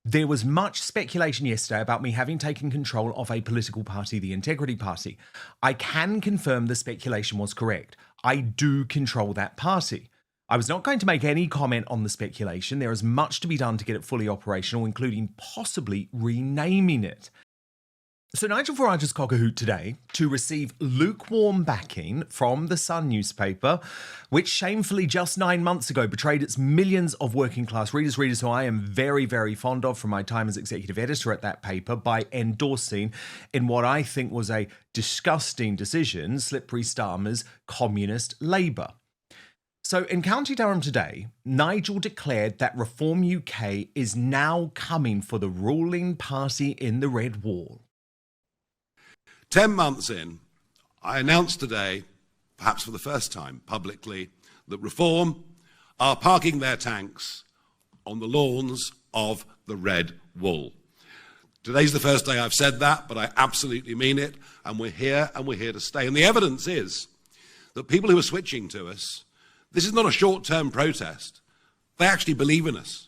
There was much speculation yesterday about me having taken control of a political party, the Integrity Party. I can confirm the speculation was correct. I do control that party. I was not going to make any comment on the speculation. There is much to be done to get it fully operational, including possibly renaming it. So Nigel Farage has cock a hoot today to receive lukewarm backing from the Sun newspaper, which shamefully just 9 months ago betrayed its millions of working class readers who I am very, very fond of from my time as executive editor at that paper, by endorsing in what I think was a disgusting decision, Slippery Starmer's communist Labour. So in County Durham today, Nigel declared that Reform UK is now coming for the ruling party in the Red Wall. 10 months in, I announced today, perhaps for the first time publicly, that Reform are parking their tanks on the lawns of the Red Wall. Today's the first day I've said that, but I absolutely mean it, and we're here to stay. And the evidence is that people who are switching to us, this is not a short-term protest. They actually believe in us.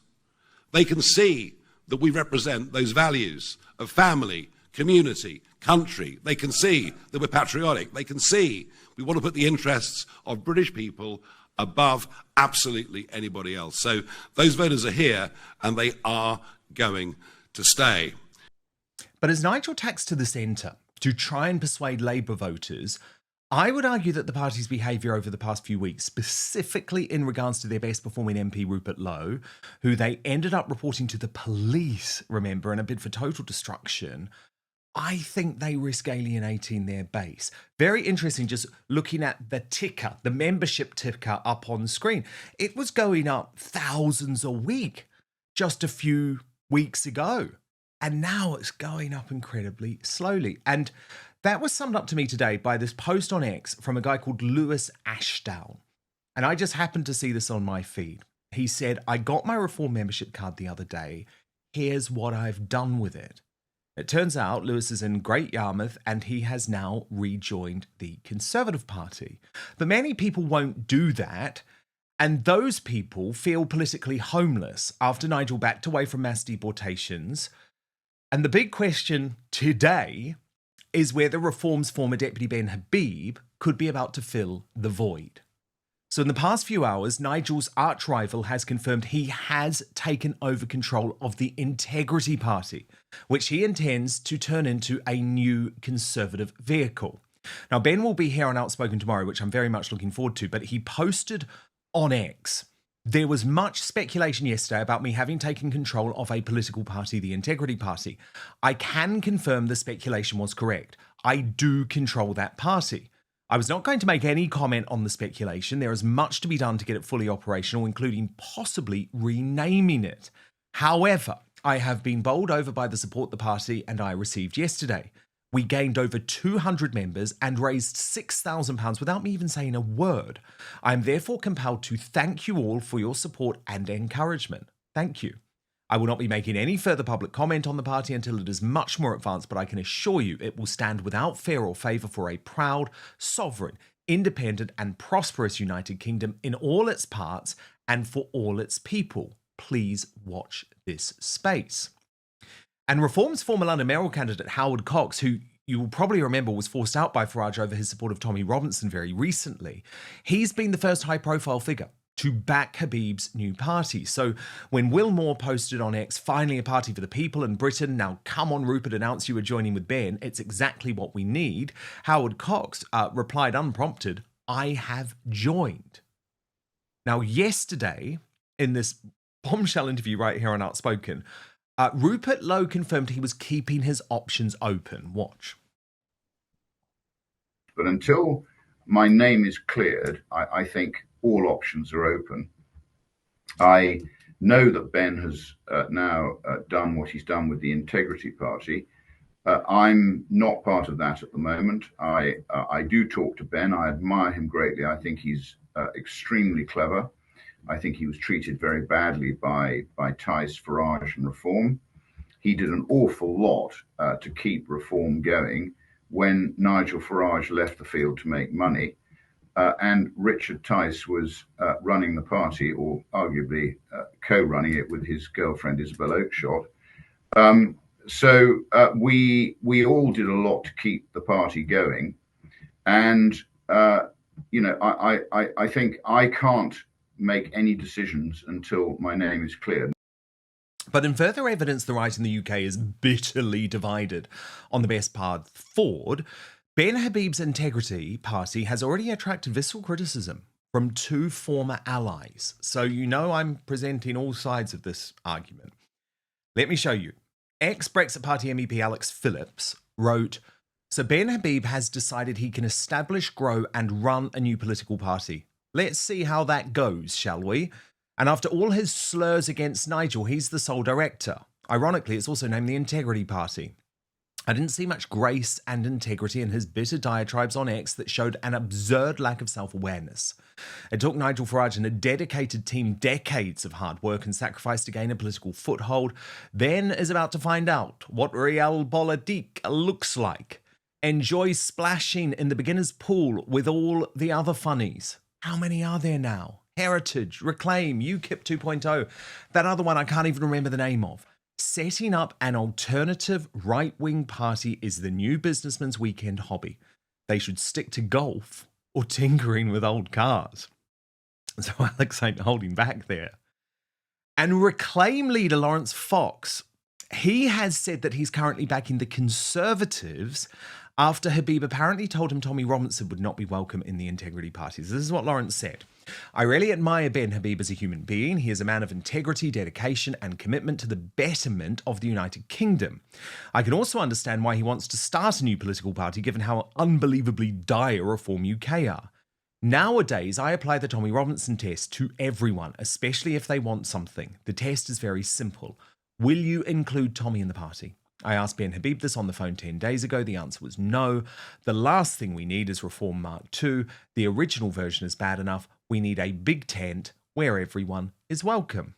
They can see that we represent those values of family, community, country. They can see that we're patriotic. They can see we want to put the interests of British people above absolutely anybody else. So those voters are here and they are going to stay. But as Nigel tacks to the centre to try and persuade Labour voters, I would argue that the party's behaviour over the past few weeks, specifically in regards to their best performing MP Rupert Lowe, who they ended up reporting to the police, remember, in a bid for total destruction, I think they risk alienating their base. Very interesting, just looking at the ticker, the membership ticker up on screen. It was going up thousands a week just a few weeks ago. And now it's going up incredibly slowly. And that was summed up to me today by this post on X from a guy called Lewis Ashdown. And I just happened to see this on my feed. He said, I got my Reform membership card the other day. Here's what I've done with it. It turns out Lewis is in Great Yarmouth and he has now rejoined the Conservative Party. But many people won't do that. And those people feel politically homeless after Nigel backed away from mass deportations. And the big question today is whether Reform's former deputy Ben Habib could be about to fill the void. So in the past few hours, Nigel's arch-rival has confirmed he has taken over control of the Integrity Party, which he intends to turn into a new Conservative vehicle. Now, Ben will be here on Outspoken tomorrow, which I'm very much looking forward to, but he posted on X, there was much speculation yesterday about me having taken control of a political party, the Integrity Party. I can confirm the speculation was correct. I do control that party. I was not going to make any comment on the speculation. There is much to be done to get it fully operational, including possibly renaming it. However, I have been bowled over by the support the party and I received yesterday. We gained over 200 members and raised £6,000 without me even saying a word. I am therefore compelled to thank you all for your support and encouragement. Thank you. I will not be making any further public comment on the party until it is much more advanced, but I can assure you it will stand without fear or favour for a proud, sovereign, independent and prosperous United Kingdom in all its parts and for all its people. Please watch this space. And Reform's former London mayoral candidate Howard Cox, who you will probably remember was forced out by Farage over his support of Tommy Robinson very recently, he's been the first high-profile figure to back Habib's new party. So when Will Moore posted on X, finally a party for the people in Britain, now come on Rupert, announce you are joining with Ben, it's exactly what we need, Howard Cox replied unprompted, I have joined. Now yesterday, in this bombshell interview right here on Outspoken, Rupert Lowe confirmed he was keeping his options open. Watch. But until my name is cleared, I think all options are open. I know that Ben has now done what he's done with the Integrity Party. I'm not part of that at the moment. I do talk to Ben. I admire him greatly. I think he's extremely clever. I think he was treated very badly by Tice, Farage and Reform. He did an awful lot to keep Reform going when Nigel Farage left the field to make money. And Richard Tice was running the party, or arguably co-running it with his girlfriend Isabel Oakeshott. We all did a lot to keep the party going, and I think I can't make any decisions until my name is cleared. But in further evidence the right in the UK is bitterly divided on the best path forward, Ben Habib's Integrity Party has already attracted visceral criticism from two former allies. So I'm presenting all sides of this argument. Let me show you. Ex-Brexit Party MEP Alex Phillips wrote, "So Ben Habib has decided he can establish, grow and run a new political party. Let's see how that goes, shall we? And after all his slurs against Nigel, he's the sole director. Ironically, it's also named the Integrity Party. I didn't see much grace and integrity in his bitter diatribes on X that showed an absurd lack of self-awareness. It took Nigel Farage and a dedicated team decades of hard work and sacrifice to gain a political foothold, then is about to find out what realpolitik looks like. Enjoy splashing in the beginner's pool with all the other funnies. How many are there now? Heritage, Reclaim, UKIP 2.0, that other one I can't even remember the name of. Setting up an alternative right-wing party is the new businessman's weekend hobby. They should stick to golf or tinkering with old cars." So Alex ain't holding back there. And Reclaim leader Lawrence Fox, he has said that he's currently backing the Conservatives after Habib apparently told him Tommy Robinson would not be welcome in the Integrity Party. So this is what Lawrence said. "I really admire Ben Habib as a human being. He is a man of integrity, dedication and commitment to the betterment of the United Kingdom. I can also understand why he wants to start a new political party given how unbelievably dire Reform UK are. Nowadays, I apply the Tommy Robinson test to everyone, especially if they want something. The test is very simple. Will you include Tommy in the party? I asked Ben Habib this on the phone 10 days ago. The answer was no. The last thing we need is Reform Mark II. The original version is bad enough. We need a big tent where everyone is welcome."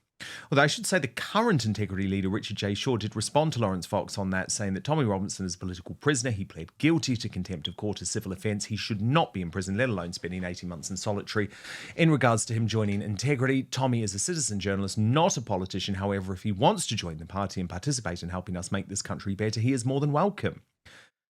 Although I should say the current Integrity leader, Richard J. Shaw, did respond to Lawrence Fox on that, saying that Tommy Robinson is a political prisoner. He pled guilty to contempt of court, a civil offence. He should not be in prison, let alone spending 18 months in solitary. In regards to him joining Integrity, Tommy is a citizen journalist, not a politician. However, if he wants to join the party and participate in helping us make this country better, he is more than welcome.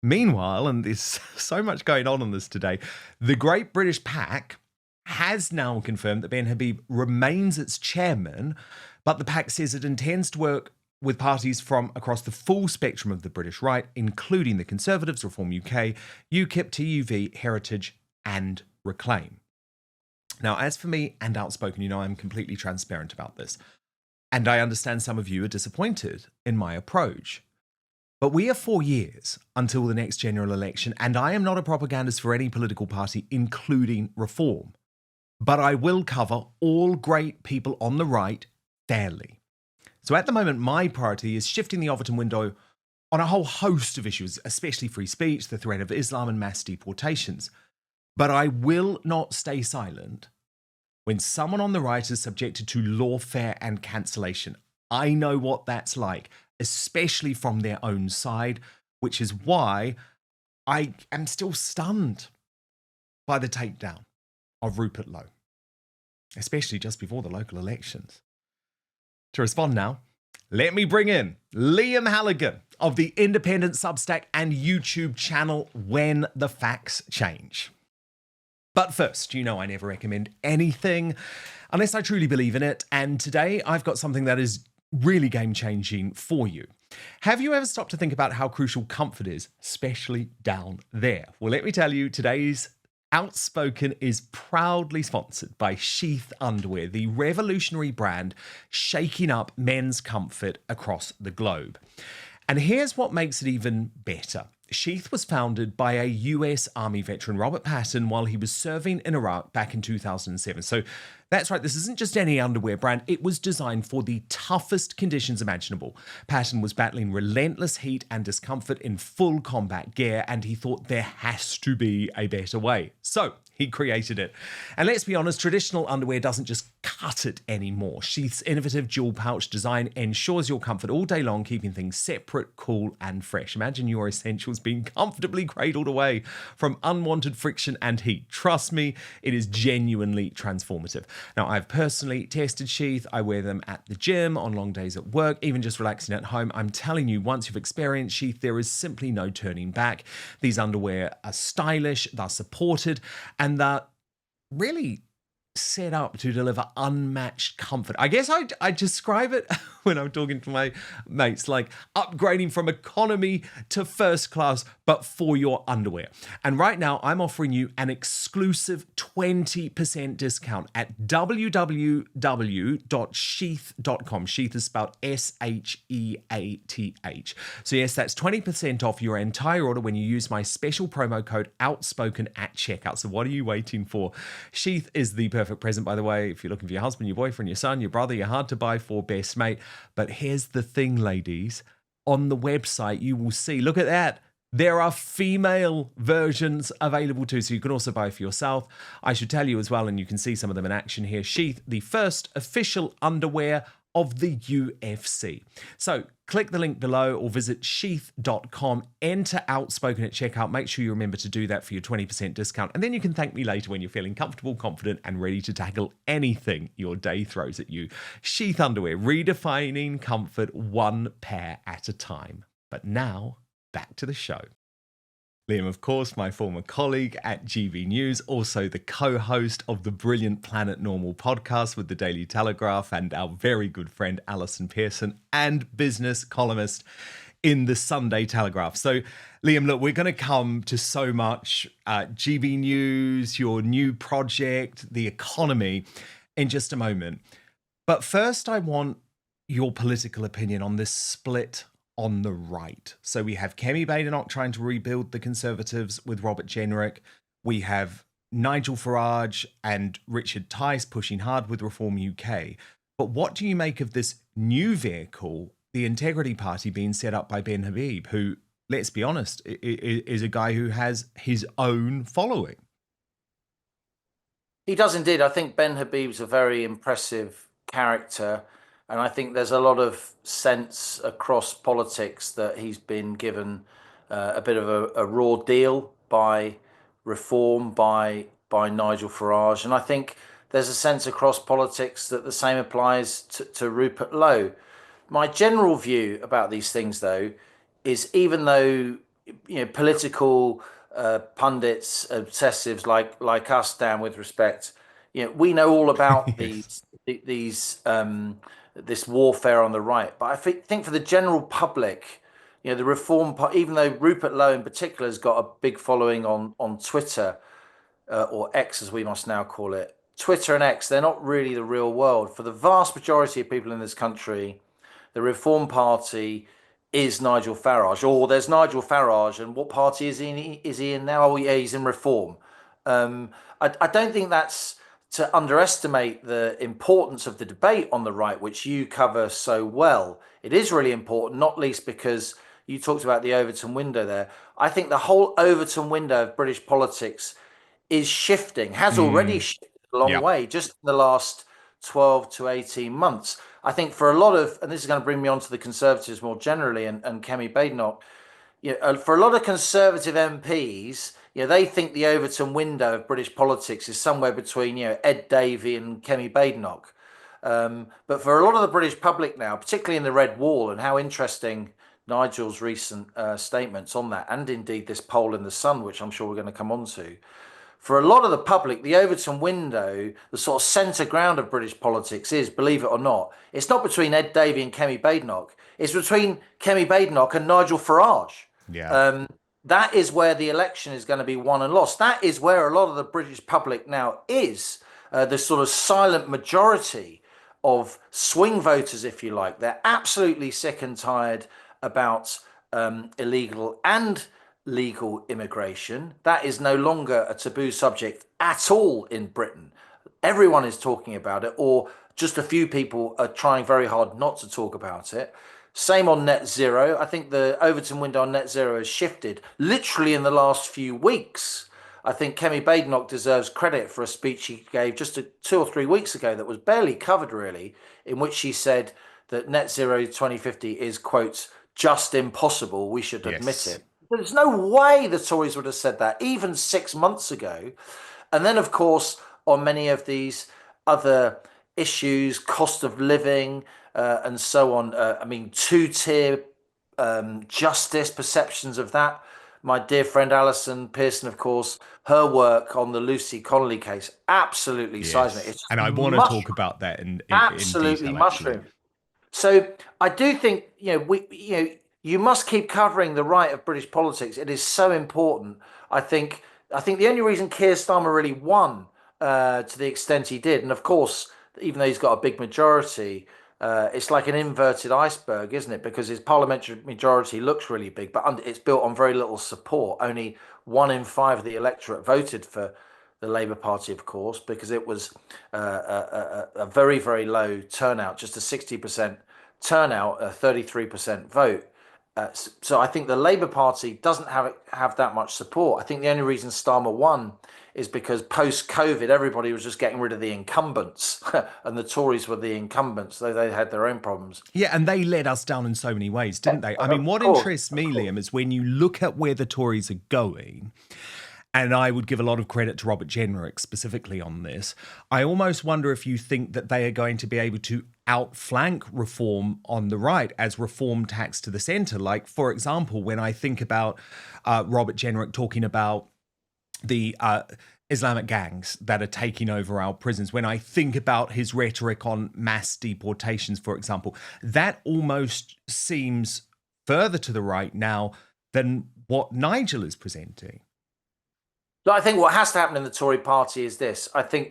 Meanwhile, and there's so much going on this today, the Great British PAC has now confirmed that Ben Habib remains its chairman, but the PAC says it intends to work with parties from across the full spectrum of the British right, including the Conservatives, Reform UK, UKIP, TUV, Heritage and Reclaim. Now, as for me and Outspoken, I'm completely transparent about this. And I understand some of you are disappointed in my approach. But we are 4 years until the next general election, and I am not a propagandist for any political party, including Reform. But I will cover all great people on the right fairly. So at the moment, my priority is shifting the Overton window on a whole host of issues, especially free speech, the threat of Islam and mass deportations. But I will not stay silent when someone on the right is subjected to lawfare and cancellation. I know what that's like, especially from their own side, which is why I am still stunned by the takedown of Rupert Lowe, especially just before the local elections. To respond now, let me bring in Liam Halligan of the independent Substack and YouTube channel When the Facts Change. But first, I never recommend anything unless I truly believe in it, and today I've got something that is really game-changing for you. Have you ever stopped to think about how crucial comfort is, especially down there? Well, let me tell you, today's Outspoken is proudly sponsored by Sheath Underwear, the revolutionary brand shaking up men's comfort across the globe. And here's what makes it even better. Sheath was founded by a US Army veteran, Robert Patton, while he was serving in Iraq back in 2007. So that's right, this isn't just any underwear brand. It was designed for the toughest conditions imaginable. Patton was battling relentless heat and discomfort in full combat gear, and he thought there has to be a better way. So he created it. And let's be honest, traditional underwear doesn't just cut it anymore. Sheath's innovative dual pouch design ensures your comfort all day long, keeping things separate, cool, and fresh. Imagine your essentials being comfortably cradled away from unwanted friction and heat. Trust me, it is genuinely transformative. Now, I've personally tested Sheath. I wear them at the gym, on long days at work, even just relaxing at home. I'm telling you, once you've experienced Sheath, there is simply no turning back. These underwear are stylish, they're supported, and they're really set up to deliver unmatched comfort. I guess I describe it when I'm talking to my mates like upgrading from economy to first class, but for your underwear. And right now I'm offering you an exclusive 20% discount at www.sheath.com. Sheath is spelled Sheath. So yes, that's 20% off your entire order when you use my special promo code Outspoken at checkout. So what are you waiting for? Sheath is the perfect present, by the way, if you're looking for your husband, your boyfriend, your son, your brother, your hard to buy for best mate. But here's the thing, ladies. On the website, you will see, look at that. There are female versions available too, so you can also buy for yourself. I should tell you as well, and you can see some of them in action here, Sheath, the first official underwear of the UFC. So click the link below or visit sheath.com, enter Outspoken at checkout. Make sure you remember to do that for your 20% discount. And then you can thank me later when you're feeling comfortable, confident, and ready to tackle anything your day throws at you. Sheath underwear, redefining comfort one pair at a time. But now, back to the show. Liam, of course, my former colleague at GB News, also the co-host of the brilliant Planet Normal podcast with the Daily Telegraph, and our very good friend Alison Pearson, and business columnist in the Sunday Telegraph. So, Liam, look, we're going to come to so much GB News, your new project, the economy, in just a moment. But first, I want your political opinion on this split on the right. So we have Kemi Badenoch trying to rebuild the Conservatives with Robert Jenrick. We have Nigel Farage and Richard Tice pushing hard with Reform UK. But what do you make of this new vehicle, the Integrity Party, being set up by Ben Habib, who, let's be honest, is a guy who has his own following? He does indeed. I think Ben Habib's a very impressive character. And I think there's a lot of sense across politics that he's been given a bit of a raw deal by Reform, by Nigel Farage. And I think there's a sense across politics that the same applies to Rupert Lowe. My general view about these things, though, is even though political pundits, obsessives like us, Dan, with respect, we know all about these this warfare on the right. But I think for the general public, the Reform Party, even though Rupert Lowe in particular has got a big following on Twitter, or X as we must now call it, Twitter and X, they're not really the real world. For the vast majority of people in this country, the Reform Party is Nigel Farage, or there's Nigel Farage, and what party is he in now? Oh yeah, he's in Reform. I don't think that's to underestimate the importance of the debate on the right, which you cover so well. It is really important, not least because you talked about the Overton window there. I think the whole Overton window of British politics is shifting, has already shifted a long way, just in the last 12 to 18 months. I think for a lot of, and this is going to bring me on to the Conservatives more generally and Kemi Badenoch, for a lot of Conservative MPs, they think the Overton window of British politics is somewhere between, Ed Davey and Kemi Badenoch. But for a lot of the British public now, particularly in the Red Wall, and how interesting Nigel's recent statements on that, and indeed this poll in The Sun, which I'm sure we're going to come on to, for a lot of the public, the Overton window, the sort of centre ground of British politics is, believe it or not, it's not between Ed Davey and Kemi Badenoch. It's between Kemi Badenoch and Nigel Farage. Yeah. That is where the election is going to be won and lost. That is where a lot of the British public now is, the sort of silent majority of swing voters, if you like. They're absolutely sick and tired about illegal and legal immigration. That is no longer a taboo subject at all in Britain. Everyone is talking about it, or just a few people are trying very hard not to talk about it. Same on net zero. I think the Overton window on net zero has shifted literally in the last few weeks. I think Kemi Badenoch deserves credit for a speech she gave just 2 or 3 weeks ago that was barely covered, really, in which she said that net zero 2050 is, quote, just impossible. We should admit Yes. it. There's no way the Tories would have said that even 6 months ago. And then, of course, on many of these other issues, cost of living and so on, I mean, two-tier justice, perceptions of that. My dear friend Alison Pearson, of course, her work on the Lucy Connolly case, absolutely seismic. Yes. It's And I want to talk about that in absolutely detail, actually. mushroom. So I do think, you must keep covering the right of British politics. It is so important. I think the only reason Keir Starmer really won to the extent he did, and of course, even though he's got a big majority, it's like an inverted iceberg, isn't it? Because his parliamentary majority looks really big, but it's built on very little support. Only 1 in 5 of the electorate voted for the Labour Party, of course, because it was a very, very low turnout, just a 60% turnout, a 33% vote. So I think the Labour Party doesn't have that much support. I think the only reason Starmer won is because post-COVID, everybody was just getting rid of the incumbents, and the Tories were the incumbents, though they had their own problems. Yeah, and they led us down in so many ways, didn't they? I mean, what interests me, Liam, is when you look at where the Tories are going, and I would give a lot of credit to Robert Jenrick specifically on this, I almost wonder if you think that they are going to be able to outflank reform on the right as reform tax to the centre. Like, for example, when I think about Robert Jenrick talking about the Islamic gangs that are taking over our prisons, when I think about his rhetoric on mass deportations, for example, that almost seems further to the right now than what Nigel is presenting. I think what has to happen in the Tory party is this. I think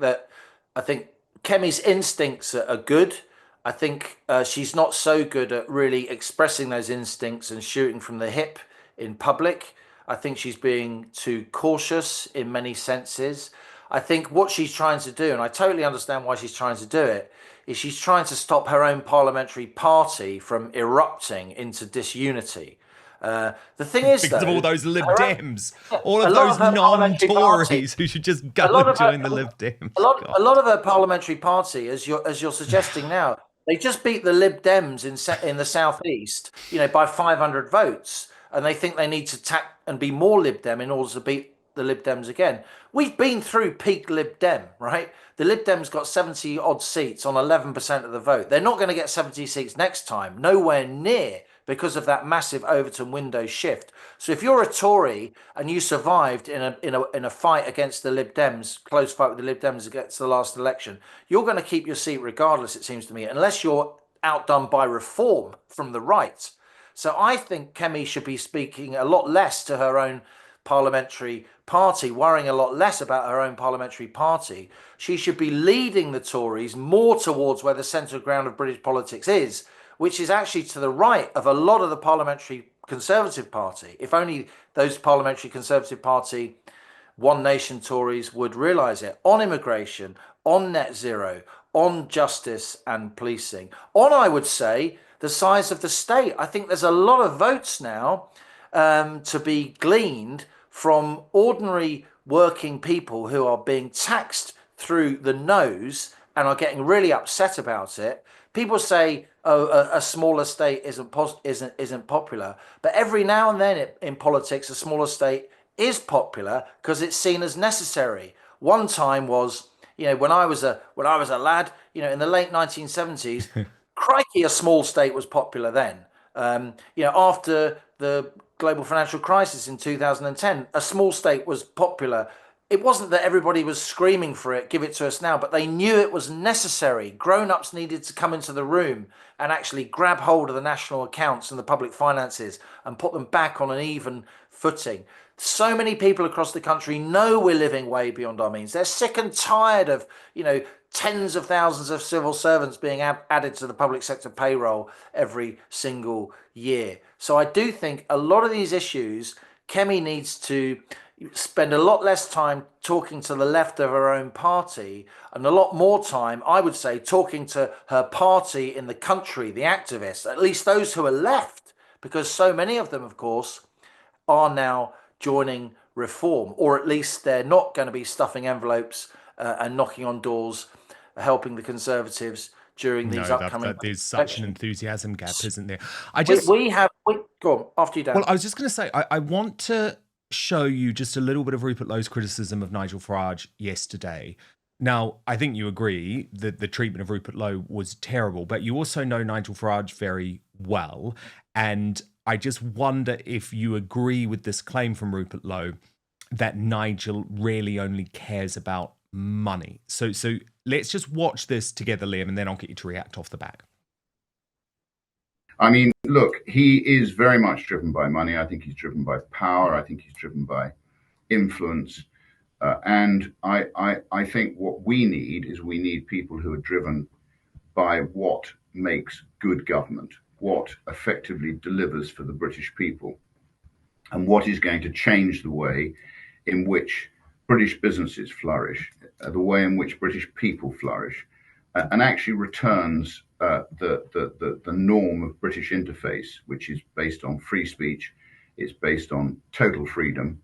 Kemi's instincts are good. I think she's not so good at really expressing those instincts and shooting from the hip in public. I think she's being too cautious in many senses. I think what she's trying to do, and I totally understand why she's trying to do it, is she's trying to stop her own parliamentary party from erupting into disunity. The thing is, because though, of all those Lib Dems, all a of lot those of her parliamentary party- non-Tories who should just go and join the Lib Dems. a lot of her parliamentary party, as you're suggesting now, they just beat the Lib Dems in the southeast, by 500 votes, and they think they need to tack and be more Lib Dem in order to beat the Lib Dems again. We've been through peak Lib Dem, right? The Lib Dems got 70 odd seats on 11% of the vote. They're not going to get 70 seats next time, nowhere near, because of that massive Overton window shift. So if you're a Tory and you survived in a fight against the Lib Dems, close fight with the Lib Dems against the last election, you're going to keep your seat regardless, it seems to me, unless you're outdone by reform from the right. So I think Kemi should be speaking a lot less to her own parliamentary party, worrying a lot less about her own parliamentary party. She should be leading the Tories more towards where the centre ground of British politics is, which is actually to the right of a lot of the Parliamentary Conservative Party. If only those Parliamentary Conservative Party One Nation Tories would realise it, on immigration, on net zero, on justice and policing, on, I would say, the size of the state. I think there's a lot of votes now to be gleaned from ordinary working people who are being taxed through the nose and are getting really upset about it. People say, oh, a smaller state isn't popular, but every now and then in politics, a smaller state is popular because it's seen as necessary. One time was, when I was a lad, in the late 1970s, crikey, a small state was popular then. After the global financial crisis in 2010, a small state was popular. It wasn't that everybody was screaming for it, give it to us now, but they knew it was necessary. Grown-ups needed to come into the room and actually grab hold of the national accounts and the public finances and put them back on an even footing. So many people across the country know we're living way beyond our means. They're sick and tired of, tens of thousands of civil servants being added to the public sector payroll every single year. So I do think a lot of these issues, Kemi needs to spend a lot less time talking to the left of her own party and a lot more time, I would say, talking to her party in the country, the activists, at least those who are left, because so many of them, of course, are now joining reform, or at least they're not going to be stuffing envelopes and knocking on doors, helping the Conservatives during these upcoming there's such an elections. enthusiasm gap, isn't there? Go on, after you, Dan. Well, I was just going to say, I want to show you just a little bit of Rupert Lowe's criticism of Nigel Farage yesterday. Now, I think you agree that the treatment of Rupert Lowe was terrible, but you also know Nigel Farage very well. And I just wonder if you agree with this claim from Rupert Lowe that Nigel really only cares about money. So let's just watch this together, Liam, and then I'll get you to react off the back. I mean, look, he is very much driven by money. I think he's driven by power. I think he's driven by influence. And I think what we need people who are driven by what makes good government, what effectively delivers for the British people, and what is going to change the way in which British businesses flourish, the way in which British people flourish, and actually returns the norm of British interface, which is based on free speech, it's based on total freedom,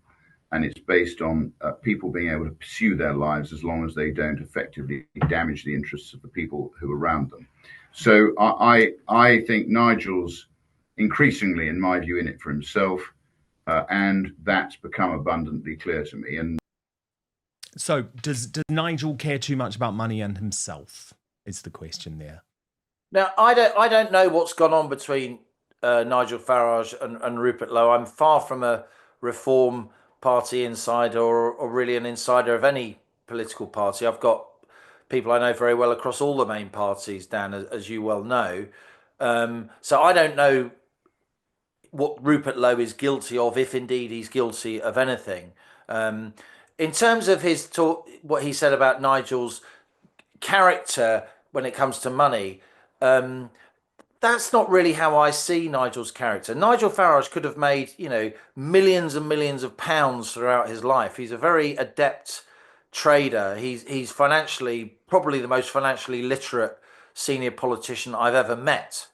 and it's based on people being able to pursue their lives as long as they don't effectively damage the interests of the people who are around them. So I think Nigel's increasingly, in my view, in it for himself, and that's become abundantly clear to me. And so does Nigel care too much about money and himself, is the question there. Now, I don't know what's gone on between Nigel Farage and Rupert Lowe. I'm far from a Reform Party insider or really an insider of any political party. I've got people I know very well across all the main parties, Dan, as you well know. So I don't know what Rupert Lowe is guilty of, if indeed he's guilty of anything. In terms of his talk, what he said about Nigel's character when it comes to money, that's not really how I see Nigel's character. Nigel Farage could have made, millions and millions of pounds throughout his life. He's a very adept trader. He's financially, probably the most financially literate senior politician I've ever met.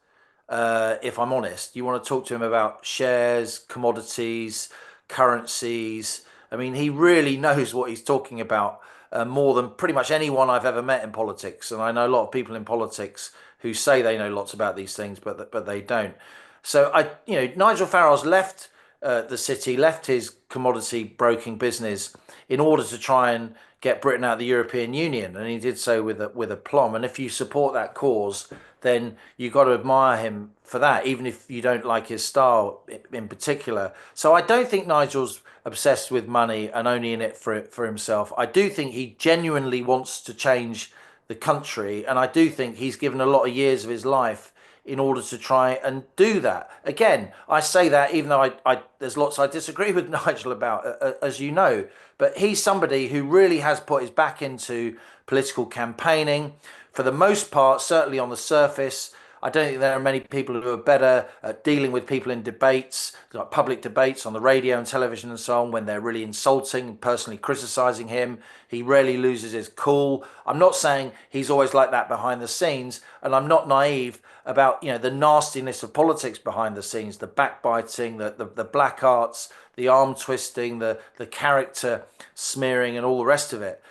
If I'm honest, you want to talk to him about shares, commodities, currencies. I mean, he really knows what he's talking about more than pretty much anyone I've ever met in politics. And I know a lot of people in politics who say they know lots about these things, but they don't. So Nigel Farage left the city, left his commodity broking business in order to try and get Britain out of the European Union, and he did so with aplomb. And if you support that cause, then you've got to admire him for that, even if you don't like his style in particular. So I don't think Nigel's obsessed with money and only in it for himself. I do think he genuinely wants to change the country, and I do think he's given a lot of years of his life in order to try and do that. Again, I say that even though I there's lots I disagree with Nigel about, as you know, but he's somebody who really has put his back into political campaigning. For the most part, certainly on the surface, I don't think there are many people who are better at dealing with people in debates, like public debates on the radio and television and so on, when they're really insulting, personally criticising him. He rarely loses his cool. I'm not saying he's always like that behind the scenes, and I'm not naive about the nastiness of politics behind the scenes, the backbiting, the black arts, the arm twisting, the character smearing, and all the rest of it.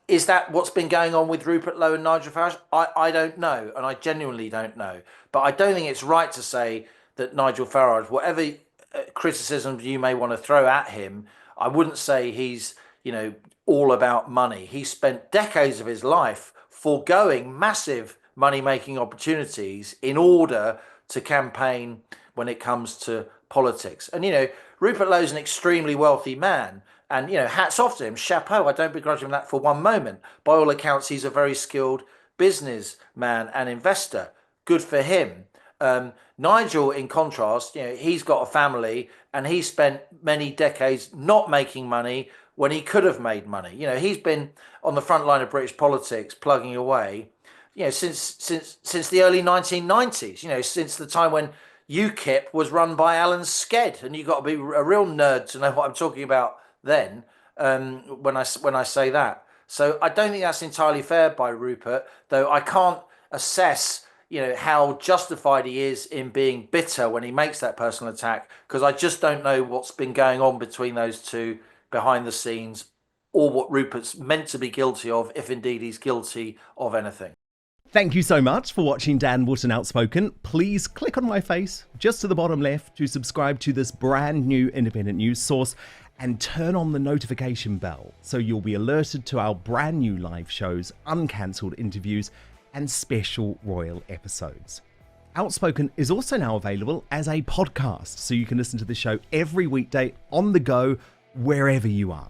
Is that what's been going on with Rupert Lowe and Nigel Farage? I don't know, and I genuinely don't know. But I don't think it's right to say that Nigel Farage, whatever criticisms you may want to throw at him, I wouldn't say he's, all about money. He spent decades of his life foregoing massive money-making opportunities in order to campaign when it comes to politics. And, Rupert Lowe's an extremely wealthy man. And, hats off to him, chapeau. I don't begrudge him that for one moment. By all accounts, he's a very skilled businessman and investor. Good for him. Nigel, in contrast, he's got a family and he spent many decades not making money when he could have made money. He's been on the front line of British politics, plugging away, since the early 1990s, since the time when UKIP was run by Alan Sked. And you've got to be a real nerd to know what I'm talking about then, when I say that. So I don't think that's entirely fair by Rupert, though I can't assess how justified he is in being bitter when he makes that personal attack, because I just don't know what's been going on between those two behind the scenes, or what Rupert's meant to be guilty of, if indeed he's guilty of anything. Thank you so much for watching Dan Wootton Outspoken. Please click on my face just to the bottom left to subscribe to this brand new independent news source and turn on the notification bell so you'll be alerted to our brand new live shows, uncancelled interviews and special royal episodes. Outspoken is also now available as a podcast, so you can listen to the show every weekday on the go, wherever you are.